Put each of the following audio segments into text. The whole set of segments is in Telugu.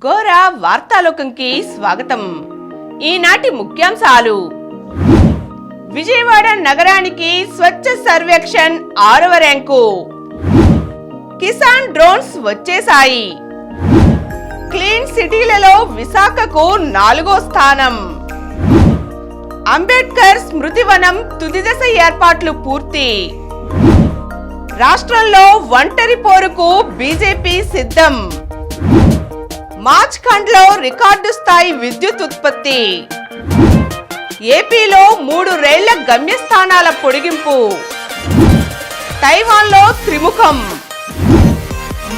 గోరా వార్తాలోకంకి స్వాగతం. ఈనాటి ముఖ్యాంశాలు: విజయవాడ నగరానికి స్వచ్ఛ సర్వేక్షణ్ 6వ ర్యాంకు, కిసాన్ డ్రోన్స్ వచ్చేశాయి, క్లీన్ సిటీలలో విశాఖకు 4వ స్థానం, అంబేద్కర్ స్మృతివనం తుది దశ ఏర్పాట్లు పూర్తి, రాష్ట్రంలో ఒంటరి పోరుకు బీజేపీ సిద్ధం, మార్చ్ఖండ్లో రికార్డు స్థాయి విద్యుత్ ఉత్పత్తి, ఏపీలో 3 రైళ్ల గమ్యస్థానాల పొడిగింపు, తైవాన్లో త్రిముఖం,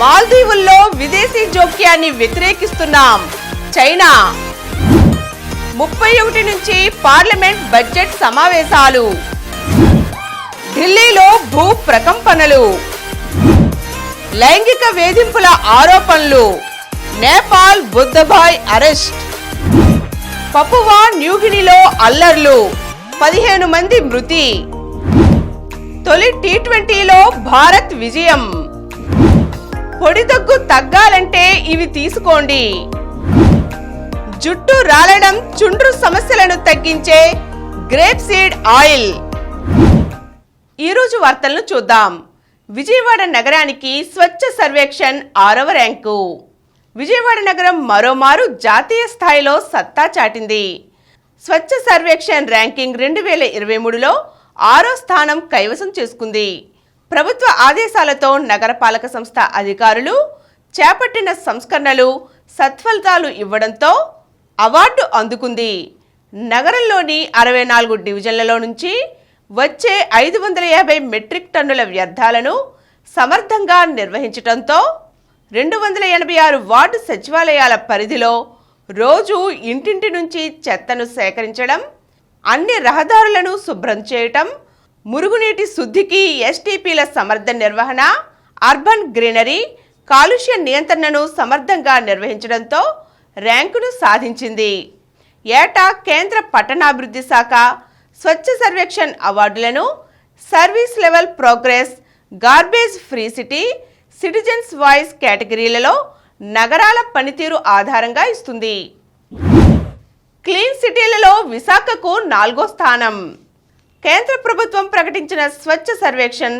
మాల్దీవుల్లో విదేశీ జోక్యాన్ని వ్యతిరేకిస్తున్నాం చైనా, 31 నుంచి పార్లమెంట్ బడ్జెట్ సమావేశాలు, ఢిల్లీలో భూ ప్రకంపనలు, లైంగిక వేధింపుల ఆరోపణలు, నేపాల్ బుద్ధభాయ్ అరెస్ట్, పపువా న్యూగినిలో అల్లర్లు, 15 మంది మృతి, తొలి టీ20లో భారత్ విజయం, పొడిదగ్గు తగ్గాలంటే ఇవి తీసుకోండి, జుట్టు రాలడం చుండ్రు సమస్యలను తగ్గించే గ్రేప్ సీడ్ ఆయిల్. ఈరోజు వార్తలను చూద్దాం. విజయవాడ నగరానికి స్వచ్ఛ సర్వేక్షణ్ 6వ ర్యాంకు. విజయవాడ నగరం మరోమారు జాతీయ స్థాయిలో సత్తా చాటింది. స్వచ్ఛ సర్వేక్షణ్ ర్యాంకింగ్ 2023లో 6వ స్థానం కైవసం చేసుకుంది. ప్రభుత్వ ఆదేశాలతో నగరపాలక సంస్థ అధికారులు చేపట్టిన సంస్కరణలు సత్ఫలితాలు ఇవ్వడంతో అవార్డు అందుకుంది. నగరంలోని 64 డివిజన్లలో నుంచి వచ్చే 550 మెట్రిక్ టన్నుల వ్యర్థాలను సమర్థంగా నిర్వహించడంతో 286 వార్డు సచివాలయాల పరిధిలో రోజు ఇంటింటి నుంచి చెత్తను సేకరించడం, అన్ని రహదారులను శుభ్రం చేయటం, మురుగునీటి శుద్ధికి ఎస్టీపీల సమర్థ నిర్వహణ, అర్బన్ గ్రీనరీ, కాలుష్య నియంత్రణను సమర్థంగా నిర్వహించడంతో ర్యాంకును సాధించింది. ఏటా కేంద్ర పట్టణాభివృద్ధి శాఖ స్వచ్ఛ సర్వేక్షణ్ అవార్డులను service level progress, garbage free city, citizens voice కేటగిరీలలో నగరాల పనితీరు ఆధారంగా ఇస్తుంది. క్లీన్ సిటీలలో విశాఖకు 4వ స్థానం. కేంద్ర ప్రభుత్వం ప్రకటించిన స్వచ్ఛ సర్వేక్షణ్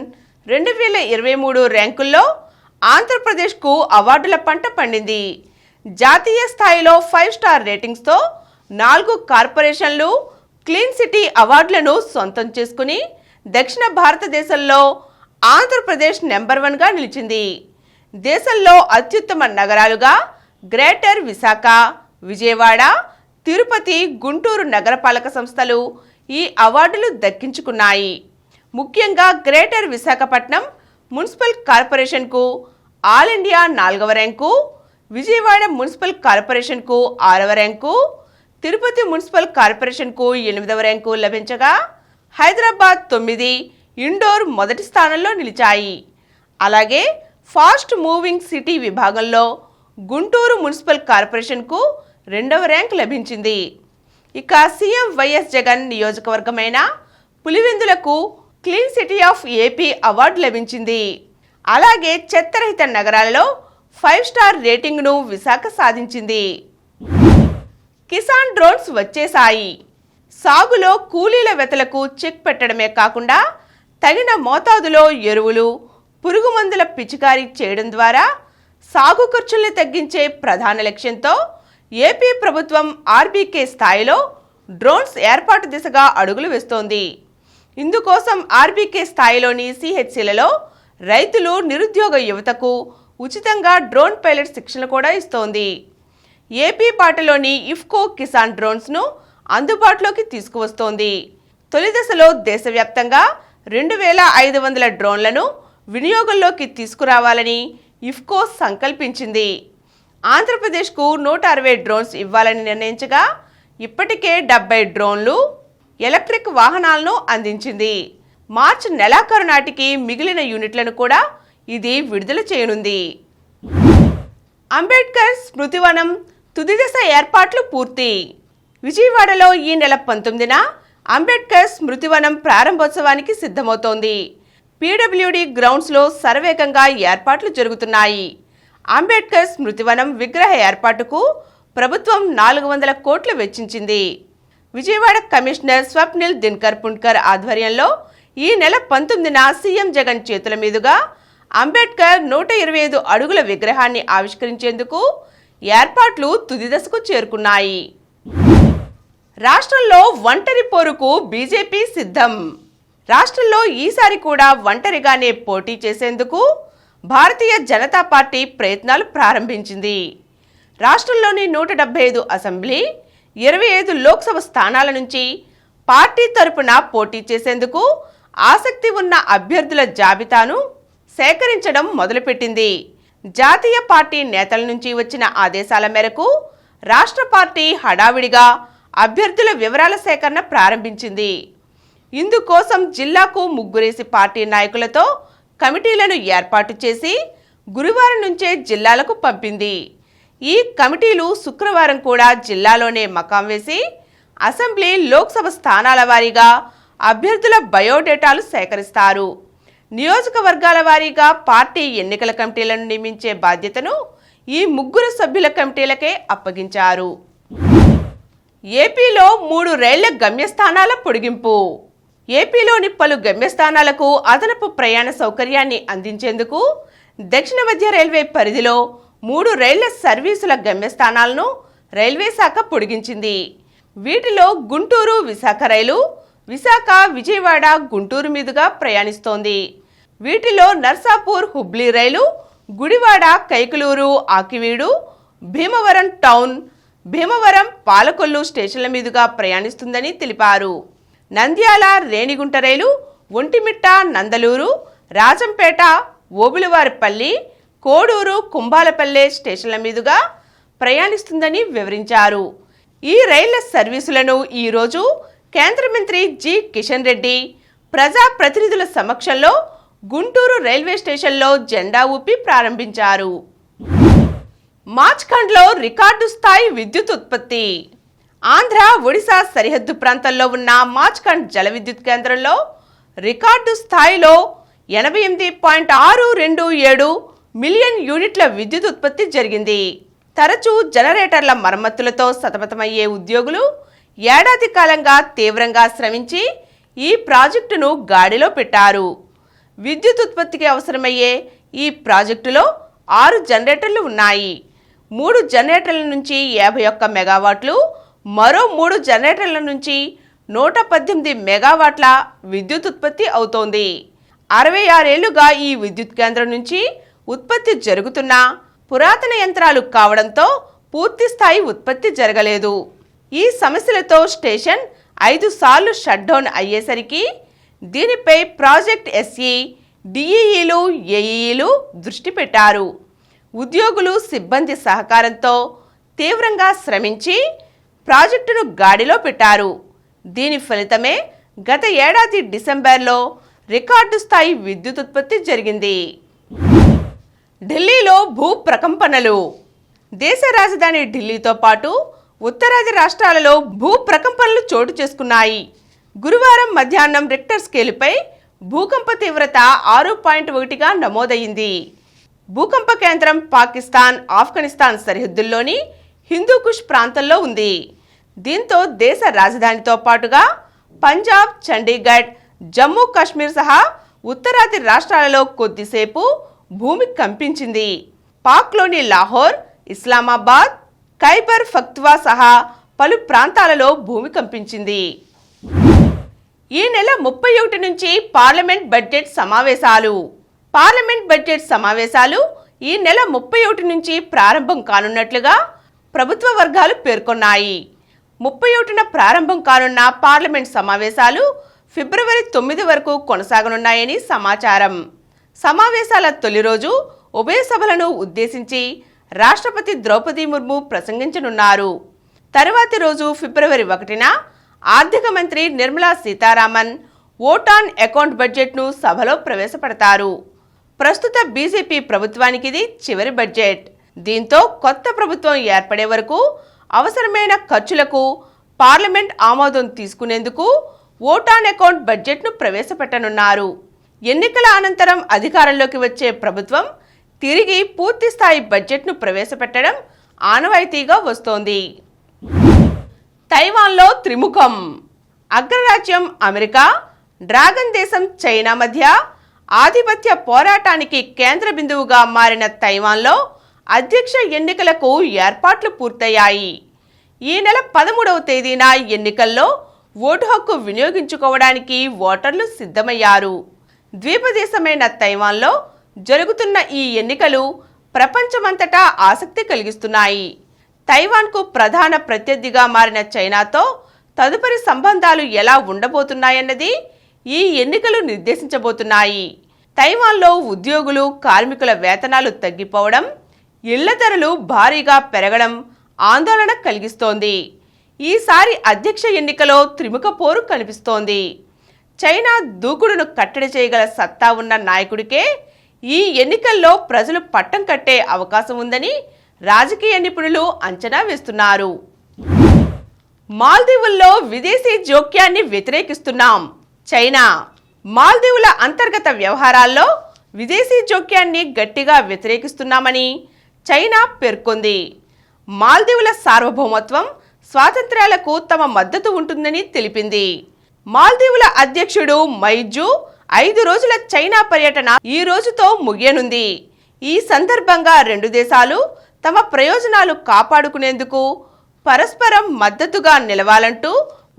2023 ర్యాంకుల్లో ఆంధ్రప్రదేశ్కు అవార్డుల పంట పండింది. జాతీయ స్థాయిలో 5 స్టార్ రేటింగ్స్తో 4 కార్పొరేషన్లు క్లీన్ సిటీ అవార్డులను సొంతం చేసుకుని దక్షిణ భారతదేశంలో ఆంధ్రప్రదేశ్ నెంబర్ 1గా నిలిచింది. దేశంలో అత్యుత్తమ నగరాలుగా గ్రేటర్ విశాఖ, విజయవాడ, తిరుపతి, గుంటూరు నగరపాలక సంస్థలు ఈ అవార్డులు దక్కించుకున్నాయి. ముఖ్యంగా గ్రేటర్ విశాఖపట్నం మున్సిపల్ కార్పొరేషన్కు ఆల్ ఇండియా 4వ ర్యాంకు, విజయవాడ మున్సిపల్ కార్పొరేషన్కు 6వ ర్యాంకు, తిరుపతి మున్సిపల్ కార్పొరేషన్కు 8వ ర్యాంకు లభించగా హైదరాబాద్ 9, ఇండోర్ మొదటి స్థానంలో నిలిచాయి. అలాగే ఫాస్ట్ మూవింగ్ సిటీ విభాగంలో గుంటూరు మున్సిపల్ కార్పొరేషన్కు 2వ ర్యాంక్ లభించింది. ఇక సీఎం వైఎస్ జగన్ నియోజకవర్గమైన పులివెందులకు clean city of AP award లభించింది. అలాగే చెత్తరహిత నగరాలలో 5 స్టార్ రేటింగ్ను విశాఖ సాధించింది. కిసాన్ డ్రోన్స్ వచ్చేశాయి. సాగులో కూలీల వెతలకు చెక్ పెట్టడమే కాకుండా తగిన మోతాదులో ఎరువులు, పురుగు మందుల పిచికారీ చేయడం ద్వారా సాగు ఖర్చుల్ని తగ్గించే ప్రధాన లక్ష్యంతో ఏపీ ప్రభుత్వం ఆర్బీకే స్థాయిలో డ్రోన్స్ ఏర్పాటు దిశగా అడుగులు వేస్తోంది. ఇందుకోసం ఆర్బీకే స్థాయిలోని సిహెచ్సిలలో రైతులు, నిరుద్యోగ యువతకు ఉచితంగా డ్రోన్ పైలట్ శిక్షణ కూడా ఇస్తోంది. ఏపీ బాటలోని ఇఫ్కో కిసాన్ డ్రోన్స్ను అందుబాటులోకి తీసుకువస్తోంది. తొలి దశలో దేశవ్యాప్తంగా 2500 డ్రోన్లను వినియోగంలోకి తీసుకురావాలని ఇఫ్కో సంకల్పించింది. ఆంధ్రప్రదేశ్కు 160 డ్రోన్స్ ఇవ్వాలని నిర్ణయించగా ఇప్పటికే 70 డ్రోన్లు, ఎలక్ట్రిక్ వాహనాలను అందించింది. మార్చి నెలాఖరు నాటికి మిగిలిన యూనిట్లను కూడా ఇది విడుదల చేయనుంది. అంబేద్కర్ స్మృతివనం తుది దశ ఏర్పాట్లు పూర్తి. విజయవాడలో ఈ నెల 19న అంబేద్కర్ స్మృతివనం ప్రారంభోత్సవానికి సిద్ధమవుతోంది. పీడబ్ల్యూడీ గ్రౌండ్స్లో శరవేగంగా ఏర్పాట్లు జరుగుతున్నాయి. అంబేద్కర్ స్మృతివనం విగ్రహ ఏర్పాటుకు ప్రభుత్వం 400 కోట్లు వెచ్చించింది. విజయవాడ కమిషనర్ స్వప్నిల్ దినకర్ పుణ్కర్ ఆధ్వర్యంలో ఈ నెల 19న సీఎం జగన్ చేతుల మీదుగా అంబేద్కర్ 125 అడుగుల విగ్రహాన్ని ఆవిష్కరించేందుకు ఏర్పాట్లు తుది దశకు చేరుకున్నాయి. రాష్ట్రంలో ఒంటరి పోరుకు బీజేపీ సిద్ధం. రాష్ట్రంలో ఈసారి కూడా ఒంటరిగానే పోటీ చేసేందుకు భారతీయ జనతా పార్టీ ప్రయత్నాలు ప్రారంభించింది. రాష్ట్రంలోని 175 అసెంబ్లీ, 25 లోక్సభ స్థానాల నుంచి పార్టీ తరపున పోటీ చేసేందుకు ఆసక్తి ఉన్న అభ్యర్థుల జాబితాను సేకరించడం మొదలుపెట్టింది. జాతీయ పార్టీ నేతల నుంచి వచ్చిన ఆదేశాల మేరకు రాష్ట్ర పార్టీ హడావిడిగా అభ్యర్థుల వివరాల సేకరణ ప్రారంభించింది. ఇందుకోసం జిల్లాకు ముగ్గురేసి పార్టీ నాయకులతో కమిటీలను ఏర్పాటు చేసి గురువారం నుంచే జిల్లాలకు పంపింది. ఈ కమిటీలు శుక్రవారం కూడా జిల్లాలోనే మకాం వేసి అసెంబ్లీ, లోక్సభ స్థానాల వారీగా అభ్యర్థుల బయోడేటాలు సేకరిస్తారు. నియోజకవర్గాల వారీగా పార్టీ ఎన్నికల కమిటీలను నియమించే బాధ్యతను ఈ ముగ్గురు సభ్యుల కమిటీలకే అప్పగించారు. ఏపీలో 3 రైళ్ల గమ్యస్థానాల పొడిగింపు. ఏపీలోని పలు గమ్యస్థానాలకు అదనపు ప్రయాణ సౌకర్యాన్ని అందించేందుకు దక్షిణ మధ్య రైల్వే పరిధిలో 3 రైళ్ల సర్వీసుల గమ్యస్థానాలను రైల్వే శాఖ పొడిగించింది. వీటిలో గుంటూరు విశాఖ రైలు విశాఖ విజయవాడ గుంటూరు మీదుగా ప్రయాణిస్తోంది. వీటిలో నర్సాపూర్ హుబ్లీ రైలు గుడివాడ కైకలూరు ఆకివీడు భీమవరం టౌన్ భీమవరం పాలకొల్లు స్టేషన్ల మీదుగా ప్రయాణిస్తుందని తెలిపారు. నంద్యాల రేణిగుంట రైలు ఒంటిమిట్ట నందలూరు రాజంపేట ఓబులవారిపల్లి కోడూరు కుంభాలపల్లె స్టేషన్ల మీదుగా ప్రయాణిస్తుందని వివరించారు. ఈ రైళ్ల సర్వీసులను ఈరోజు కేంద్ర మంత్రి జి కిషన్ రెడ్డి ప్రజా ప్రతినిధుల సమక్షంలో గుంటూరు రైల్వే స్టేషన్లో జెండా ఊపి ప్రారంభించారు. మాచ్ఖండ్లో రికార్డు స్థాయి విద్యుత్ ఉత్పత్తి. ఆంధ్ర, ఒడిశా సరిహద్దు ప్రాంతంలో ఉన్న మాచ్ఖండ్ జల విద్యుత్ కేంద్రంలో రికార్డు స్థాయిలో 88.627 మిలియన్ యూనిట్ల విద్యుత్ ఉత్పత్తి జరిగింది. తరచూ జనరేటర్ల మరమ్మతులతో సతమతమయ్యే ఉద్యోగులు ఏడాది కాలంగా తీవ్రంగా శ్రమించి ఈ ప్రాజెక్టును గాడిలో పెట్టారు. విద్యుత్ ఉత్పత్తికి అవసరమయ్యే ఈ ప్రాజెక్టులో 6 జనరేటర్లు ఉన్నాయి. 3 జనరేటర్ల నుంచి 51 మెగావాట్లు, మరో 3 జనరేటర్ల నుంచి 118 మెగావాట్ల విద్యుత్ ఉత్పత్తి అవుతోంది. 66 ఏళ్లుగా ఈ విద్యుత్ కేంద్రం నుంచి ఉత్పత్తి జరుగుతున్న పురాతన యంత్రాలు కావడంతో పూర్తి స్థాయి ఉత్పత్తి జరగలేదు. ఈ సమస్యలతో స్టేషన్ 5 సార్లు షట్ డౌన్ అయ్యేసరికి దీనిపై ప్రాజెక్ట్ ఎస్ఈ, డిఈఈలు, ఏఈఈలు దృష్టి పెట్టారు. ఉద్యోగులు, సిబ్బంది సహకారంతో తీవ్రంగా శ్రమించి ప్రాజెక్టును గాడిలో పెట్టారు. దీని ఫలితమే గత ఏడాది డిసెంబర్లో రికార్డు స్థాయి విద్యుత్ ఉత్పత్తి జరిగింది. ఢిల్లీలో భూ ప్రకంపనలు. దేశ రాజధాని ఢిల్లీతో పాటు ఉత్తరాది రాష్ట్రాలలో భూ ప్రకంపనలు చోటు చేసుకున్నాయి. గురువారం మధ్యాహ్నం రిక్టర్ స్కేలుపై భూకంప తీవ్రత 6.1గా నమోదయ్యింది. భూకంప కేంద్రం పాకిస్తాన్, ఆఫ్ఘనిస్తాన్ సరిహద్దుల్లోని హిందూకుష్ ప్రాంతంలో ఉంది. దీంతో దేశ రాజధానితో పాటుగా పంజాబ్, చండీగఢ్, జమ్మూ కాశ్మీర్ సహా ఉత్తరాది రాష్ట్రాలలో కొద్దిసేపు భూమి కంపించింది. పాక్లోని లాహోర్, ఇస్లామాబాద్, ఖైబర్ పఖ్తువా సహా పలు ప్రాంతాలలో భూమి కంపించింది. ఈ నెల 31 నుంచి పార్లమెంట్ బడ్జెట్ సమావేశాలు. పార్లమెంట్ బడ్జెట్ సమావేశాలు ఈ నెల 31 నుంచి ప్రారంభం కానున్నట్లుగా ప్రభుత్వ వర్గాలు పేర్కొన్నాయి. 31న ప్రారంభం కానున్న పార్లమెంట్ సమావేశాలు ఫిబ్రవరి 9 వరకు కొనసాగనున్నాయని సమాచారం. సమావేశాల తొలి రోజు ఉభయ సభలను ఉద్దేశించి రాష్ట్రపతి ద్రౌపది ముర్ము ప్రసంగించనున్నారు. తరువాతి రోజు ఫిబ్రవరి 1న ఆర్థిక మంత్రి Nirmala Sitharaman vote on account బడ్జెట్ను సభలో ప్రవేశపెడతారు. ప్రస్తుత బీజేపీ ప్రభుత్వానికి ఇది చివరి బడ్జెట్. దీంతో కొత్త ప్రభుత్వం ఏర్పడే వరకు అవసరమైన ఖర్చులకు పార్లమెంట్ ఆమోదం తీసుకునేందుకు ఓట్ ఆన్ అకౌంట్ బడ్జెట్ను ప్రవేశపెట్టనున్నారు. ఎన్నికల అనంతరం అధికారంలోకి వచ్చే ప్రభుత్వం తిరిగి పూర్తిస్థాయి బడ్జెట్ను ప్రవేశపెట్టడం ఆనవాయితీగా వస్తోంది. తైవాన్లో త్రిముఖం. అగ్రరాజ్యం అమెరికా, డ్రాగన్ దేశం చైనా మధ్య ఆధిపత్య పోరాటానికి కేంద్ర బిందువుగా మారిన తైవాన్లో అధ్యక్ష ఎన్నికలకు ఏర్పాట్లు పూర్తయ్యాయి. ఈ నెల 13వ తేదీన ఎన్నికల్లో ఓటు హక్కు వినియోగించుకోవడానికి ఓటర్లు సిద్ధమయ్యారు. ద్వీపదేశమైన తైవాన్లో జరుగుతున్న ఈ ఎన్నికలు ప్రపంచమంతటా ఆసక్తి కలిగిస్తున్నాయి. తైవాన్కు ప్రధాన ప్రత్యర్థిగా మారిన చైనాతో తదుపరి సంబంధాలు ఎలా ఉండబోతున్నాయన్నది ఈ ఎన్నికలు నిర్దేశించబోతున్నాయి. తైవాన్లో ఉద్యోగులు, కార్మికుల వేతనాలు తగ్గిపోవడం, ఇళ్ల ధరలు భారీగా పెరగడం ఆందోళన కలిగిస్తోంది. ఈసారి అధ్యక్ష ఎన్నికలో త్రిముఖ పోరు కనిపిస్తోంది. చైనా దూకుడును కట్టడి చేయగల సత్తా ఉన్న నాయకుడికే ఈ ఎన్నికల్లో ప్రజలు పట్టం కట్టే అవకాశం ఉందని రాజకీయ నిపుణులు అంచనా వేస్తున్నారు. మాల్దీవుల్లో విదేశీ జోక్యాన్ని వ్యతిరేకిస్తున్నాం. చైనా మాల్దీవుల అంతర్గత వ్యవహారాల్లో విదేశీ జోక్యాన్ని గట్టిగా వ్యతిరేకిస్తున్నామని చైనా పేర్కొంది. మాల్దీవుల సార్వభౌమత్వం, స్వాతంత్ర్యాలకు తమ మద్దతు ఉంటుందని తెలిపింది. మాల్దీవుల అధ్యక్షుడు మైజు 5 రోజుల చైనా పర్యటన ఈ రోజుతో ముగియనుంది. ఈ సందర్భంగా రెండు దేశాలు తమ ప్రయోజనాలు కాపాడుకునేందుకు పరస్పరం మద్దతుగా నిలవాలంటూ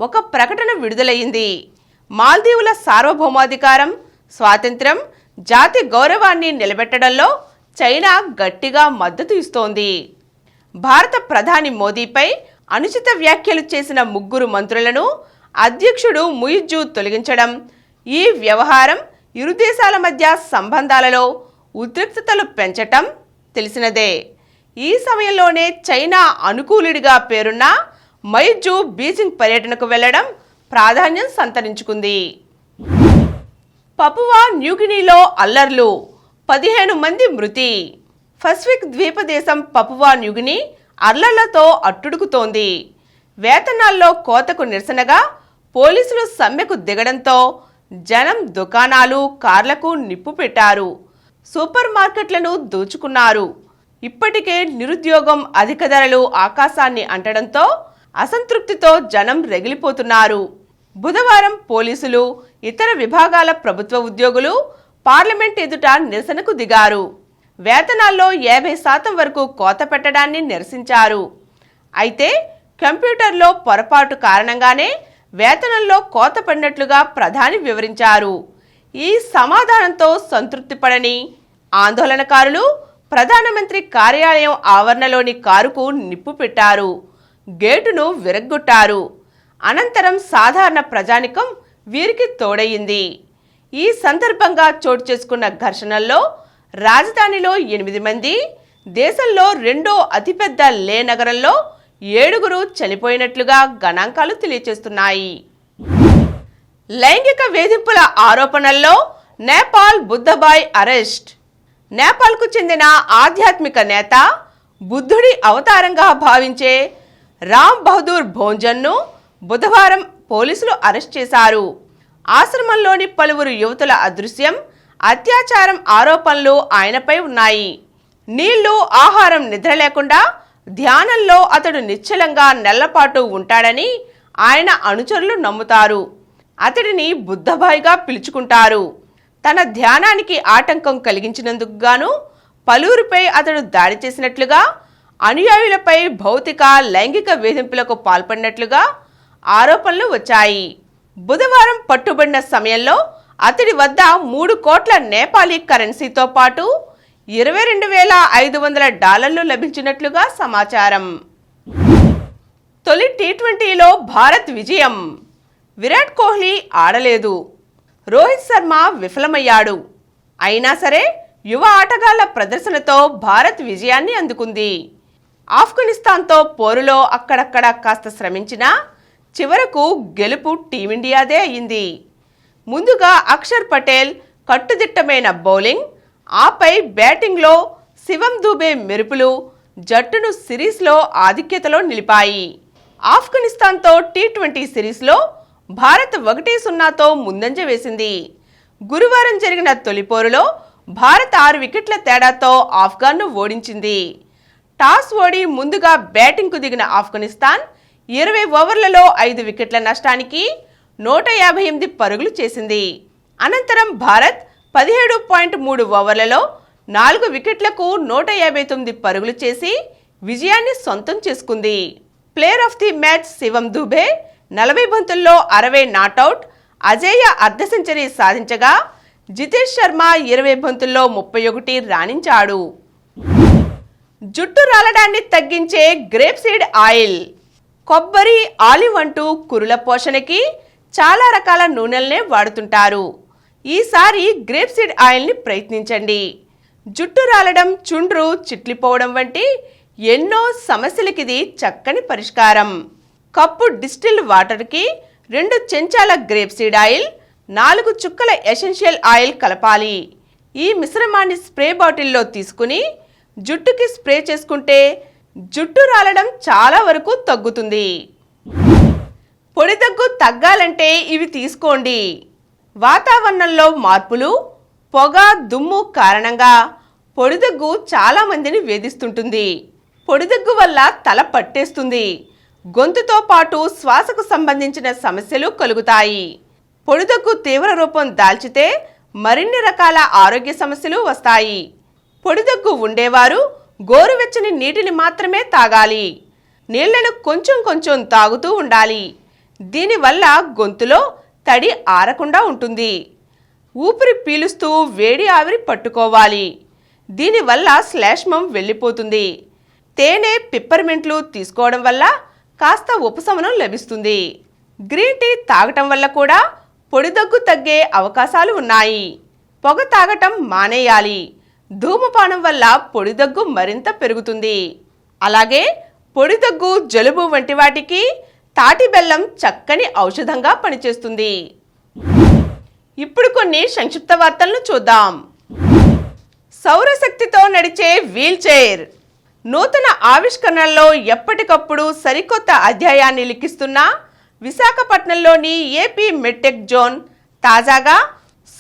ఒక ప్రకటన విడుదలయ్యింది. మాల్దీవుల సార్వభౌమాధికారం, స్వాతంత్ర్యం, జాతి గౌరవాన్ని నిలబెట్టడంలో చైనా గట్టిగా మద్దతు ఇస్తోంది. భారత ప్రధాని మోదీపై అనుచిత వ్యాఖ్యలు చేసిన 3 మంత్రులను అధ్యక్షుడు ముయిజ్జు తొలగించడం, ఈ వ్యవహారం ఇరు దేశాల మధ్య సంబంధాలలో ఉద్రిక్తతలు పెంచటం తెలిసినదే. ఈ సమయంలోనే చైనా అనుకూలుడిగా పేరున్న మైజ్జు బీజింగ్ పర్యటనకు వెళ్లడం ప్రాధాన్యం సంతరించుకుంది. పపువా న్యూగినీలో అల్లర్లు, 15 మంది మృతి. Pacific ద్వీపదేశం Papua న్యూగిని అల్లర్లతో అట్టుడుకుతోంది. వేతనాల్లో కోతకు నిరసనగా పోలీసులు సమ్మెకు దిగడంతో జనం దుకాణాలు, కార్లకు నిప్పు పెట్టారు. సూపర్ మార్కెట్లను దోచుకున్నారు. ఇప్పటికే నిరుద్యోగం, అధిక ధరలు ఆకాశాన్ని అంటడంతో అసంతృప్తితో జనం రగిలిపోతున్నారు. బుధవారం పోలీసులు, ఇతర విభాగాల ప్రభుత్వ ఉద్యోగులు పార్లమెంట్ ఎదుట నిరసనకు దిగారు. వేతనాల్లో 50% వరకు కోత పెట్టడాన్ని నిరసించారు. అయితే కంప్యూటర్లో పొరపాటు కారణంగానే వేతనంలో కోత పడినట్లుగా ప్రధాని వివరించారు. ఈ సమాధానంతో సంతృప్తి పడని ఆందోళనకారులు ప్రధానమంత్రి కార్యాలయం ఆవరణలోని కారుకు నిప్పు పెట్టారు. గేటును విరగ్గొట్టారు. అనంతరం సాధారణ ప్రజానికం వీరికి తోడయింది. ఈ సందర్భంగా చోటు చేసుకున్న ఘర్షణల్లో రాజధానిలో 8 మంది, దేశంలో రెండో అతిపెద్ద లే నగరంలో 7 చనిపోయినట్లుగా గణాంకాలు తెలియజేస్తున్నాయి. లైంగిక వేధింపుల ఆరోపణల్లో నేపాల్ బుద్ధబాయ్ అరెస్ట్. నేపాల్కు చెందిన ఆధ్యాత్మిక నేత, బుద్ధుడి అవతారంగా భావించే రామ్ బహదూర్ భోంజన్ను బుధవారం పోలీసులు అరెస్ట్ చేశారు. ఆశ్రమంలోని పలువురు యువతుల అదృశ్యం, అత్యాచారం ఆరోపణలు ఆయనపై ఉన్నాయి. నీళ్లు, ఆహారం, నిద్ర లేకుండా ధ్యానంలో అతడు నిశ్చలంగా నెలపాటు ఉంటాడని ఆయన అనుచరులు నమ్ముతారు. అతడిని బుద్ధబాయ్గా పిలుచుకుంటారు. తన ధ్యానానికి ఆటంకం కలిగించినందుకు గాను పలువురిపై అతడు దాడి చేసినట్లుగా, అనుయాయులపై భౌతిక, లైంగిక వేధింపులకు పాల్పడినట్లుగా ఆరోపణలు వచ్చాయి. బుధవారం పట్టుబడిన సమయంలో అతడి వద్ద 3 కోట్ల నేపాలీ కరెన్సీతో పాటు $22,500 లభించినట్లుగా సమాచారం. తొలి టీ20లో భారత్ విజయం. విరాట్ కోహ్లీ ఆడలేదు. రోహిత్ శర్మ విఫలమయ్యాడు. అయినా సరే యువ ఆటగాళ్ల ప్రదర్శనతో భారత్ విజయాన్ని అందుకుంది. ఆఫ్ఘనిస్తాన్తో పోరులో అక్కడక్కడ కాస్త శ్రమించినా చివరకు గెలుపు టీమిండియాదే అయింది. ముందుగా అక్షర్ పటేల్ కట్టుదిట్టమైన బౌలింగ్, ఆపై బ్యాటింగ్లో శివం దూబే మెరుపులు జట్టును సిరీస్లో ఆధిక్యతలో నిలిపాయి. ఆఫ్ఘనిస్తాన్తో టీ20 సిరీస్లో భారత్ 1-0తో ముందంజ వేసింది. గురువారం జరిగిన తొలి పోరులో భారత్ 6 వికెట్ల తేడాతో ఆఫ్ఘన్ను ఓడించింది. టాస్ ఓడి ముందుగా బ్యాటింగ్కు దిగిన ఆఫ్ఘనిస్తాన్ 20 ఓవర్లలో 5 వికెట్ల నష్టానికి 158 పరుగులు చేసింది. అనంతరం భారత్ 17.3 ఓవర్లలో 4 వికెట్లకు 159 పరుగులు చేసి విజయాన్ని సొంతం చేసుకుంది. ప్లేయర్ ఆఫ్ ది మ్యాచ్ శివం దుబే 40 బంతుల్లో 60 నాటౌట్ అజేయ అర్ధ సెంచరీ సాధించగా జితేష్ శర్మ 20 బంతుల్లో 31 రాణించాడు. జుట్టు రాలడాన్ని తగ్గించే గ్రేప్ సీడ్ ఆయిల్. కొబ్బరి, ఆలివ్ అంటూ కురుల పోషణకి చాలా రకాల నూనెలనే వాడుతుంటారు. ఈసారి గ్రేప్ సీడ్ ఆయిల్ని ప్రయత్నించండి. జుట్టు రాలడం, చుండ్రు, చిట్లిపోవడం వంటి ఎన్నో సమస్యలకిది చక్కని పరిష్కారం. కప్పు డిస్టిల్డ్ వాటర్కి 2 చెంచాల గ్రేప్ సీడ్ ఆయిల్, 4 చుక్కల ఎసెన్షియల్ ఆయిల్ కలపాలి. ఈ మిశ్రమాన్ని స్ప్రే బాటిల్లో తీసుకుని జుట్టుకి స్ప్రే చేసుకుంటే జుట్టు రాలడం చాలా వరకు తగ్గుతుంది. పొడి దగ్గు తగ్గాలంటే ఇవి తీసుకోండి. వాతావరణంలో మార్పులు, పొగ, దుమ్ము కారణంగా పొడిదగ్గు చాలా మందిని వేధిస్తుంటుంది. పొడిదగ్గు వల్ల తల పట్టేస్తుంది. గొంతుతో పాటు శ్వాసకు సంబంధించిన సమస్యలు కలుగుతాయి. పొడిదగ్గు తీవ్ర రూపం దాల్చితే మరిన్ని రకాల ఆరోగ్య సమస్యలు వస్తాయి. పొడిదగ్గు ఉండేవారు గోరువెచ్చని నీటిని మాత్రమే తాగాలి. నీళ్లను కొంచెం కొంచెం తాగుతూ ఉండాలి. దీనివల్ల గొంతులో తడి ఆరకుండా ఉంటుంది. ఊపిరి పీలుస్తూ వేడి ఆవిరి పట్టుకోవాలి. దీనివల్ల శ్లేష్మం వెళ్ళిపోతుంది. తేనె, పిప్పర్మెంట్లు తీసుకోవడం వల్ల కాస్త ఉపశమనం లభిస్తుంది. గ్రీన్ టీ తాగటం వల్ల కూడా పొడిదగ్గు తగ్గే అవకాశాలు ఉన్నాయి. పొగ తాగటం మానేయాలి. ధూమపానం వల్ల పొడిదగ్గు మరింత పెరుగుతుంది. అలాగే పొడిదగ్గు, జలుబు వంటి వాటికి తాటి బెల్లం చక్కని ఔషధంగా పనిచేస్తుంది. ఇప్పుడు కొన్ని సంక్షిప్త వార్తలను చూద్దాం. సౌరశక్తితో నడిచే వీల్ చైర్. నూతన ఆవిష్కరణల్లో ఎప్పటికప్పుడు సరికొత్త అధ్యాయాన్ని లిఖిస్తున్న విశాఖపట్నంలోని ఏపీ మెడ్టెక్ జోన్ తాజాగా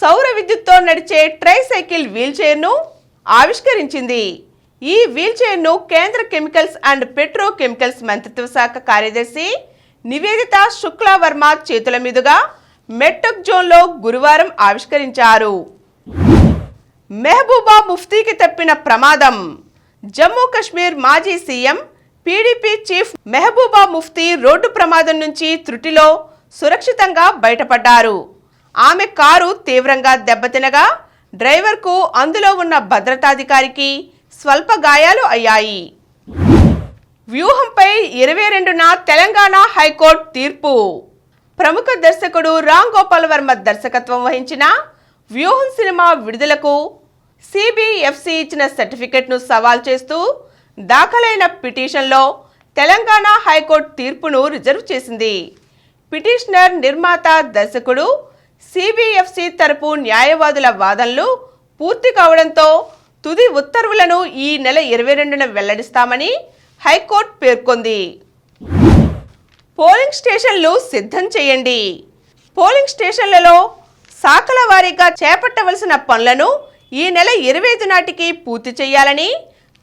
సౌర విద్యుత్తో నడిచే ట్రైసైకిల్ వీల్ చైర్ను ఆవిష్కరించింది. ఈ వీల్ చైర్ను కేంద్ర కెమికల్స్ అండ్ పెట్రోకెమికల్స్ మంత్రిత్వ శాఖ కార్యదర్శి నివేదిత శుక్లావర్మ చేతుల మీదుగా మెడ్టెక్ జోన్లో గురువారం ఆవిష్కరించారు. మెహబూబా ముఫ్తీకి తప్పిన ప్రమాదం. జమ్మూ కశ్మీర్ మాజీ CM, PDP chief Mehbooba Mufti road ప్రమాదం నుంచి త్రుటిలో సురక్షితంగా బయటపడ్డారు. ఆమె కారు తీవ్రంగా దెబ్బతినగా డ్రైవర్కు, అందులో ఉన్న భద్రతాధికారికి స్వల్ప గాయాలు అయ్యాయి. వ్యూహంపై 22న తెలంగాణ హైకోర్టు తీర్పు. ప్రముఖ దర్శకుడు రామ్ గోపాల్ వర్మ దర్శకత్వం వహించిన వ్యూహం సినిమా విడుదలకు సిబిఎఫ్సి ఇచ్చిన సర్టిఫికెట్ను సవాల్ చేస్తూ దాఖలైన పిటిషన్లో తెలంగాణ హైకోర్టు తీర్పును రిజర్వ్ చేసింది. పిటిషనర్, నిర్మాత, దర్శకుడు, సిబిఎఫ్సి తరపు న్యాయవాదుల వాదనలు పూర్తి కావడంతో తుది ఉత్తర్వులను ఈ నెల 22న వెల్లడిస్తామని హైకోర్టు పేర్కొంది. పోలింగ్ స్టేషన్లు సిద్ధం చేయండి. పోలింగ్ స్టేషన్లలో శాఖల వారీగా చేపట్టవలసిన పనులను ఈ నెల 25 నాటికి పూర్తి చేయాలని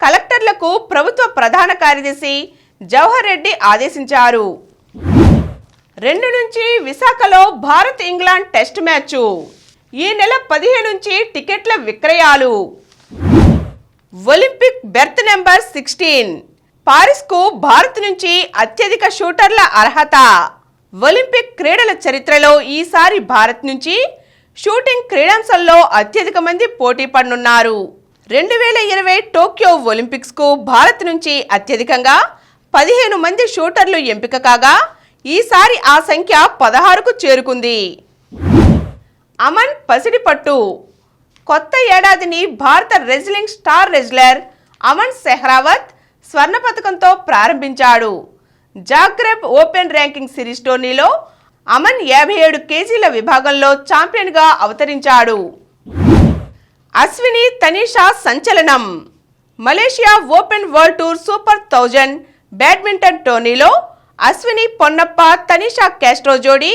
కలెక్టర్లకు ప్రభుత్వ ప్రధాన కార్యదర్శి జవహర్ రెడ్డి ఆదేశించారు. 2 నుంచి విశాఖలో భారత్ ఇంగ్లాండ్ టెస్ట్ మ్యాచ్. ఈ నెల 15 నుంచి టికెట్ల విక్రయాలు. Olympic berth number 16. పారిస్కు భారత్ నుంచి అత్యధిక షూటర్ల అర్హత. ఒలింపిక్ క్రీడల చరిత్రలో ఈసారి భారత్ నుంచి షూటింగ్ క్రీడాంశంలో అత్యధిక మంది పోటీ పడనున్నారు. 2020 టోక్యో ఒలింపిక్స్కు భారత్ నుంచి అత్యధికంగా 15 మంది షూటర్లు ఎంపిక కాగా ఈసారి ఆ సంఖ్య 16కు చేరుకుంది. అమన్ పసిడిపట్టు. కొత్త ఏడాదిని భారత wrestling star wrestler Aman Sehrawat స్వర్ణ పతకంతో ప్రారంభించాడు. జాగ్రెబ్ ఓపెన్ ర్యాంకింగ్ సిరీస్ టోర్నీలో అమన్ 57 కేజీల విభాగంలో ఛాంపియన్గా అవతరించాడు. అశ్విని, తనీషా సంచలనం. Malaysia open world tour super 1000 badminton టోర్నీలో అశ్విని పొన్నప్ప, తనీషా కాస్ట్రో జోడీ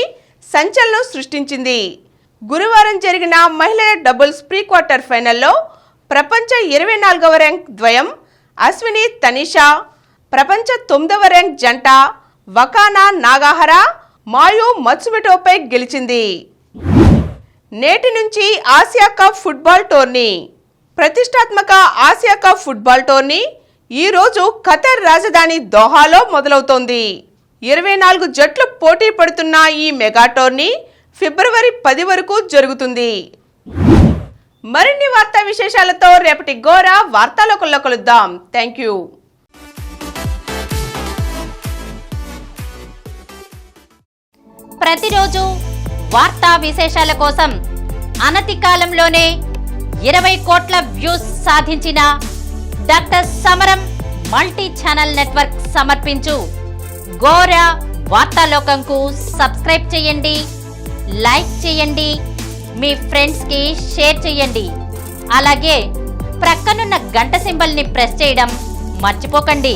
సంచలనం సృష్టించింది. గురువారం జరిగిన మహిళల డబుల్స్ ప్రీ క్వార్టర్ ఫైనల్లో ప్రపంచ 24వ ర్యాంక్ ద్వయం అశ్విని తనిషా, ప్రపంచ 9వ ర్యాంక్ జంట వకానా నాగాహర మాయో మత్సుమిటోపై గెలిచింది. నేటి నుంచి ఆసియా కప్ ఫుట్బాల్ టోర్నీ. ప్రతిష్టాత్మక ఆసియా కప్ ఫుట్బాల్ టోర్నీ ఈరోజు ఖతర్ రాజధాని దోహాలో మొదలవుతోంది. 24 జట్లు పోటీ పడుతున్న ఈ మెగా టోర్నీ ఫిబ్రవరి 10 వరకు జరుగుతుంది. మరిన్ని వార్తా విశేషాలతో రేపటి గోరా వార్తాలోకంలో కలుద్దాం. Thank you. ప్రతిరోజు వార్తా విశేషాల కోసం అనతి కాలంలోనే 20 కోట్ల వ్యూస్ సాధించిన డాక్టర్ సమరం మల్టీ ఛానల్ నెట్వర్క్ సమర్పించు గోరా వార్తాలోకంకు సబ్స్క్రైబ్ చేయండి, లైక్ చేయండి, మీ ఫ్రెండ్స్కి షేర్ చేయండి. అలాగే ప్రక్కనున్న గంట సింబల్ని ప్రెస్ చేయడం మర్చిపోకండి.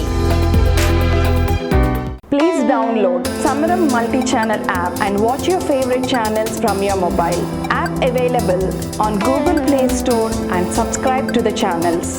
Please download Samaram multi-channel app and watch your favorite channels from your mobile. App available on Google Play Store and subscribe to the channels.